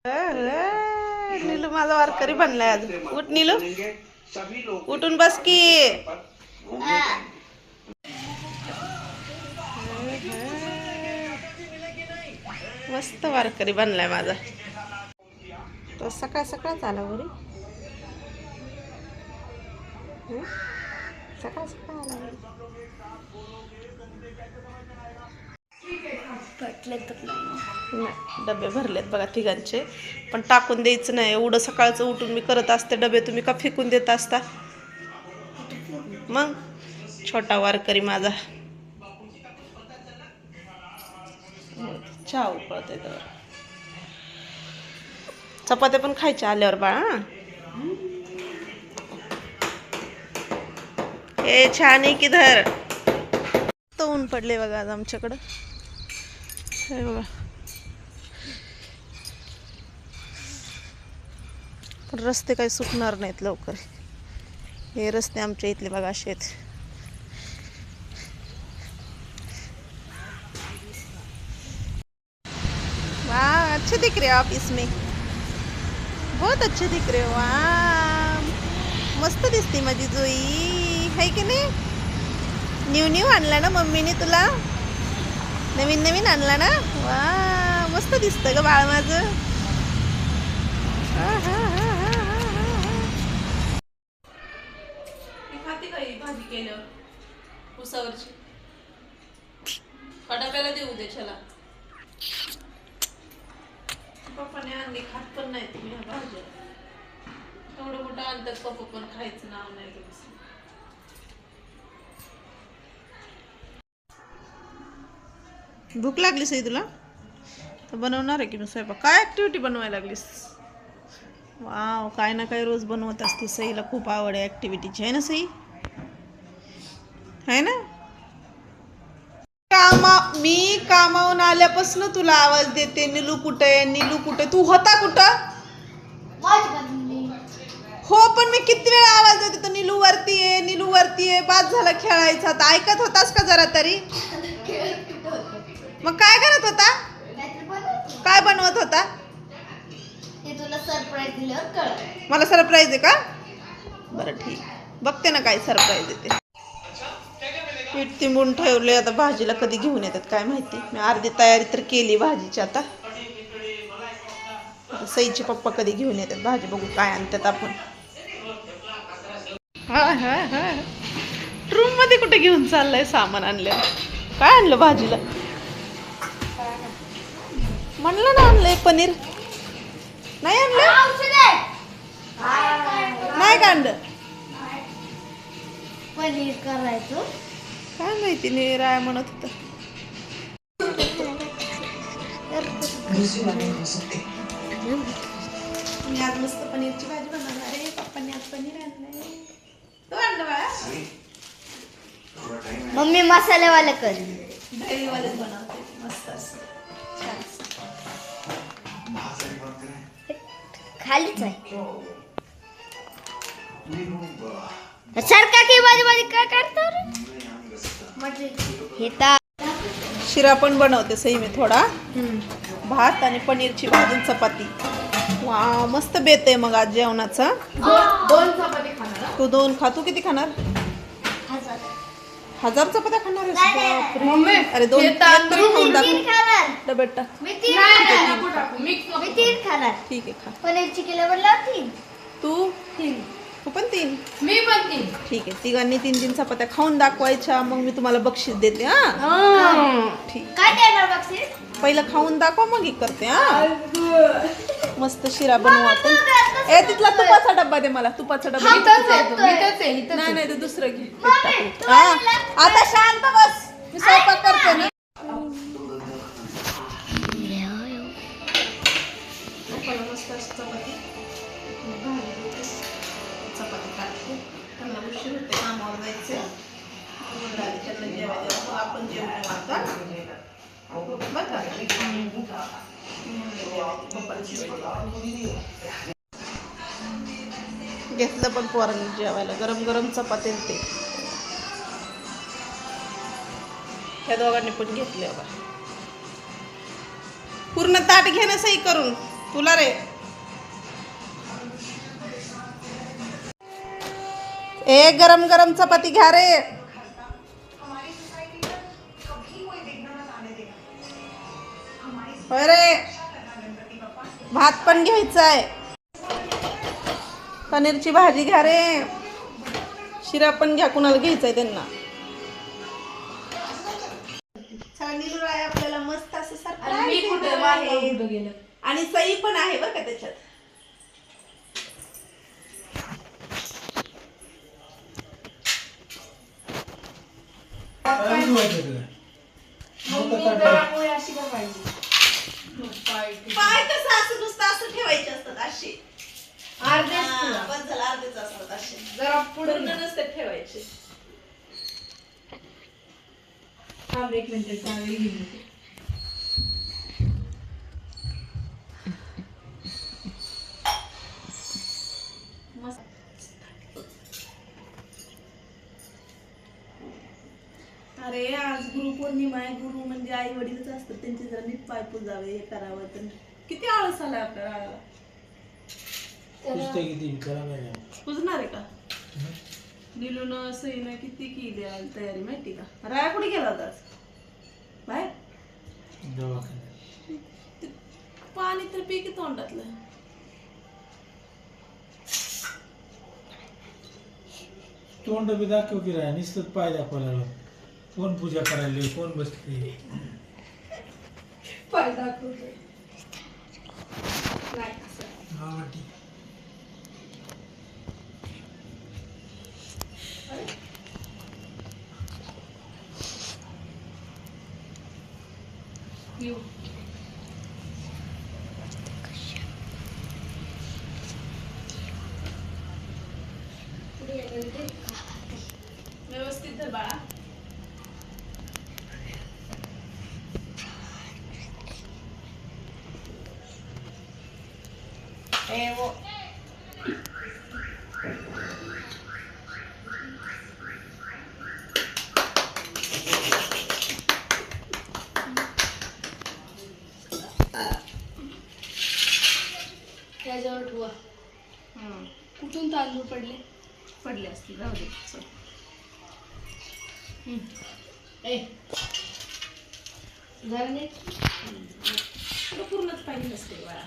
नीलू माझा वारकरी बनलाय आज. उठ नीलू, उठून बस की. मस्त वारकरी बनलाय माझा. तो सकाळ सकाळच आला घरी. सकाळ सकाळ आला घरी. नाही, डबे भरलेत बघा तिघांचे, पण टाकून द्यायचं नाही. एवढं सकाळचं उठून मी करत असते डबे, तुम्ही का फेकून देत असता? मग छोटा वारकरी माझा. चहा उकळते तर चपात्या पण खायच्या आल्यावर बाळा. हे छान आहे की धर. तो ऊन पडले बघा आज आमच्याकडं. हे बघा, पण रस्ते काही सुटणार नाहीत लवकर. हे रस्ते आमच्या इथले बघा असे आहेत. वाह, अच्छे दिख रहे हो आप इसमें, बहुत अच्छे दिख रहे हो. वाह, मस्त दिसते माझी जोई, है की नाही? न्यू न्यू आणला ना मम्मीने तुला, नवीन नवीन आणला ना. वा, मस्त दिसतं ग बाळ माझं. भाजी केल्यावर उसावरची कडाप्याला देऊ दे चला. पप्पाने आणली, खात पण नाही तुम्ही ह्या भाज्या. एवढं मोठं आणतात पप्पा, पण खायचं नाव नाही तुम्ही. भूक लागली सई तुला तर बनवणार आहे की मी स्वयंपाक. काय ऍक्टिव्हिटी बनवायला लागलीस? वाव, काय ना काय रोज बनवत असते. सईला खूप आवड आहे ऍक्टिव्हिटीची, आहे ना सई? आहे ना. मी कामावून आल्यापासून तुला आवाज देते, नीलू कुठे, नीलू कुठे. तू होता कुठं? हो, पण मी किती वेळा आवाज देते तर नीलू वरती आहे, नीलू वरती आहे. बाद झाला खेळायचा. तर ऐकत होतास का जरा तरी? मग काय करत होता? काय बनवत होता? तुला सरप्राईज दिल्यावर कळलं. मला सरप्राईज आहे का? बरं ठीक, बघते ना काय सरप्राईज देते. पीठ तिंबून ठेवले, आता भाजीला कधी घेऊन येतात काय माहिती. मी अर्धी तयारी तर केली भाजीची. आता सईचे पप्पा कधी घेऊन येतात भाजी, बघू काय आणतात आपण. रूम मध्ये कुठे घेऊन चाललंय सामान आणलं? काय आणलं भाजीला? म्हणलं ना आणलंय पनीर. नाही आणलं? नाही का आणलं? पनीर करायचं काय माहिती, नाही राय म्हणत होता. मी आज मस्त पनीरची भाजी बनवणार आहे. पप्पांनी आज पनीर आणलंय. तू आणलं बाळा? मम्मी मसालेवाला कर. दहीवालेच बनवते मस्त असं छान. खालीच आहे सारखा की माझी माझी काय करतो हे तर. शिरा पण बनवते सई मी थोडा. भात आणि पनीरची भाजी, चपाती. वा, मस्त बेत आहे मग आज जेवणाचा. 2 चपाती खाणार. तू 2 खा. तू किती खाणार? 1000 चपात्या खाणार आहेस? अरे 2 खाऊन दाखव डब्यात टाक. मी 3 खाणार. ठीक आहे, खा. पनीरची केल्यावर 3. तू पण 3. मी पण 3. ठीक आहे, तिघांनी 3 चपात्या खाऊन दाखवायच्या. मग मी तुम्हाला बक्षीस देते. हा ठीक. काय देणार बक्षीस? पहिलं खाऊन दाखवा, मग ही करते. हा, मस्त शिरा बनवू आपण. ए, तिथला तुपाचा डब्बा दे मला. तुपाचा डब्बा. नाही नाही, ते दुसरं घे. हा, आता शांत बस, मी स्वयंपाक करते ना. मस्त चपाती चपाती काढते. त्यांना उशीर होते, कामावर जायचे. त्यांना जेवायला आपण जेवतो आता. घेतलं पण पोरांनी जेवायला गरम गरम चपाती. ते ह्या दोघांनी पण घेतले बघा. पूर्ण ताट घे ना सही करून. तुला रे ए गरम गरम चपाती घ्या रे. होय रे भात पण घ्यायचा आहे. पनीरची भाजी घ्या रे. शिरा पण घ्या कुणाला घ्यायचंय त्यांना. नीलूराय आपल्याला मस्त असं सरप्राईज आहे आणि सई पण आहे बरं का त्याच्यात. पाय कसं असं नुसतं असं ठेवायचे असतात असे अर्धेच असतात असे जरा पुढे नसते ठेवायचे. एक मिनिट अरे आज गुरुपौर्णिमा आहे. गुरु म्हणजे आई वडीलच असतात त्यांची जरा नीट पाय पुजावे हे करावं. तर किती आळस आलाय आपल्याला. पुजणार आहे का नीलून सईनं किती केली तयारी माहिती का. राया कुठे गेला होता आज बाहेर. पाणी तर पी की तोंडातलं. तोंड बी दाखव की राय नुसतं पाय दाखवायला. कोण पूजा करायला कोण बसते पाय दाखवतोय. व्यवस्थित धर बाळा. त्याच्यावर ठेवा. कुठून तांदूळ पडले असतील राहू दे. चल. पूर्णच पाहिजे नसते बाळा.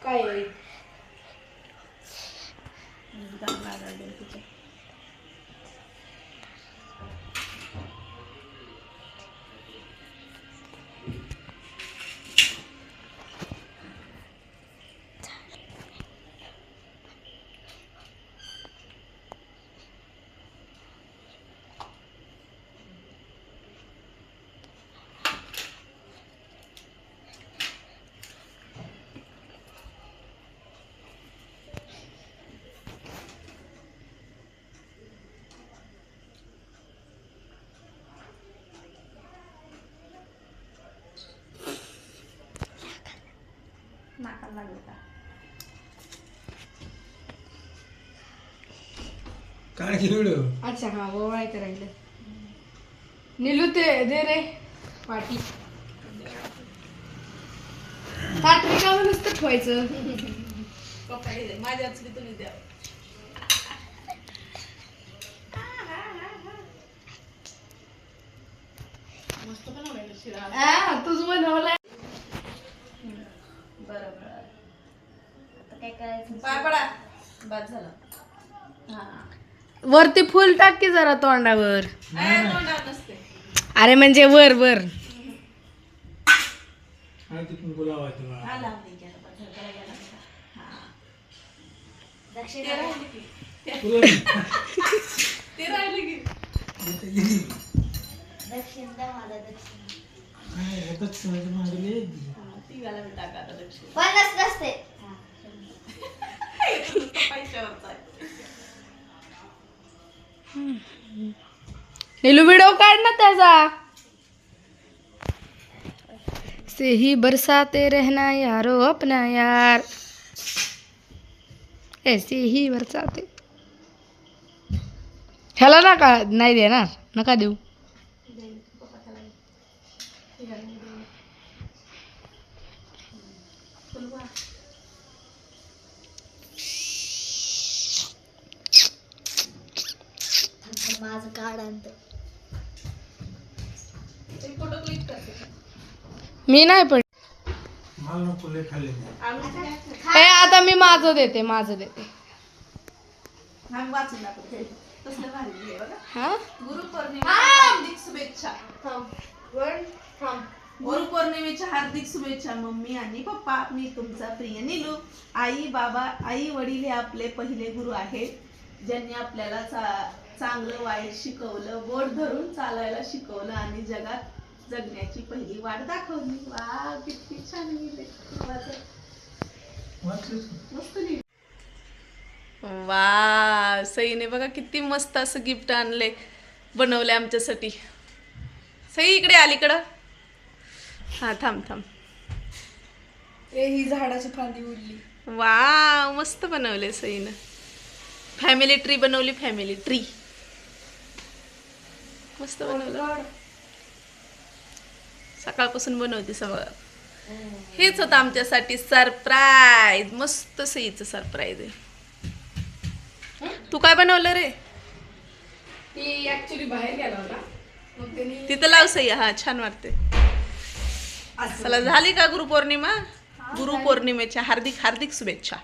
काय नाकाला लागलं का. काय व्हिडिओ. अच्छा हा ओवाळायचं राहिलं. नीलू ते दे रे पाटी. ताट रिकामं नुसतं ठेवायचं. माझ्या असली तुम्ही द्या. मस्त बनवलं शिरा. तुझं बनवलंय. बरोबर आता काय करायचं. पाय पडा. बाद झालं. वरती फुल टाक की जरा तोंडावर. तोंडावर नसते. अरे म्हणजे वर वर. ते राहिले की दक्षिण द्या मला. तिघाला मी टाका आता दक्षिण. पन्नास नसते. पैशावरचा आहे. नीलू व्हिडिओ काढ ना त्याचा. से ही बरसाते रहना यारो अपना यार. ऐसे ही बरसाते. ह्याला नका नाही देणार. नका देऊ. कार्ड आणतो. फोटो क्लिक करते. मी नाही पण मला नको लय खाल्ले हे आता मी माझं देते आम्ही वाचून दाखवते. कसलं भारी आहे बघा. हा गुरुपौर्णिमेच्या हार्दिक शुभेच्छा. गुरुपौर्णिमेच्या हार्दिक शुभेच्छा मम्मी आणि पप्पा. मी तुमचा प्रिय नीलू. आई बाबा, आई वडील हे आपले पहिले गुरु आहेत, ज्यांनी आपल्याला चांगलं वाईट शिकवलं, बोट धरून चालायला शिकवलं आणि जगात जगण्याची पहिली वाट दाखवली. वा किती छान लिहिलंय. मस्त लिहिलं. वा सईने बघा किती मस्त असं गिफ्ट आणले, बनवले आमच्यासाठी. सई इकडे अलीकडं. हा थांब. ही झाडाची फांदी उरली. वा मस्त बनवले सईनं. फॅमिली ट्री बनवली. फॅमिली ट्री मस्त बनवलं. सकाळपासून बनवते सगळं. हेच होतं आमच्यासाठी सरप्राईज. मस्त सईचं सरप्राईज आहे. तू काय बनवलं रे? ती ऍक्च्युली बाहेर गेला होता, मग त्यांनी तिथं लाव सई. हा छान वाटते. चला झाली का गुरुपौर्णिमा? गुरुपौर्णिमेच्या हार्दिक हार्दिक शुभेच्छा.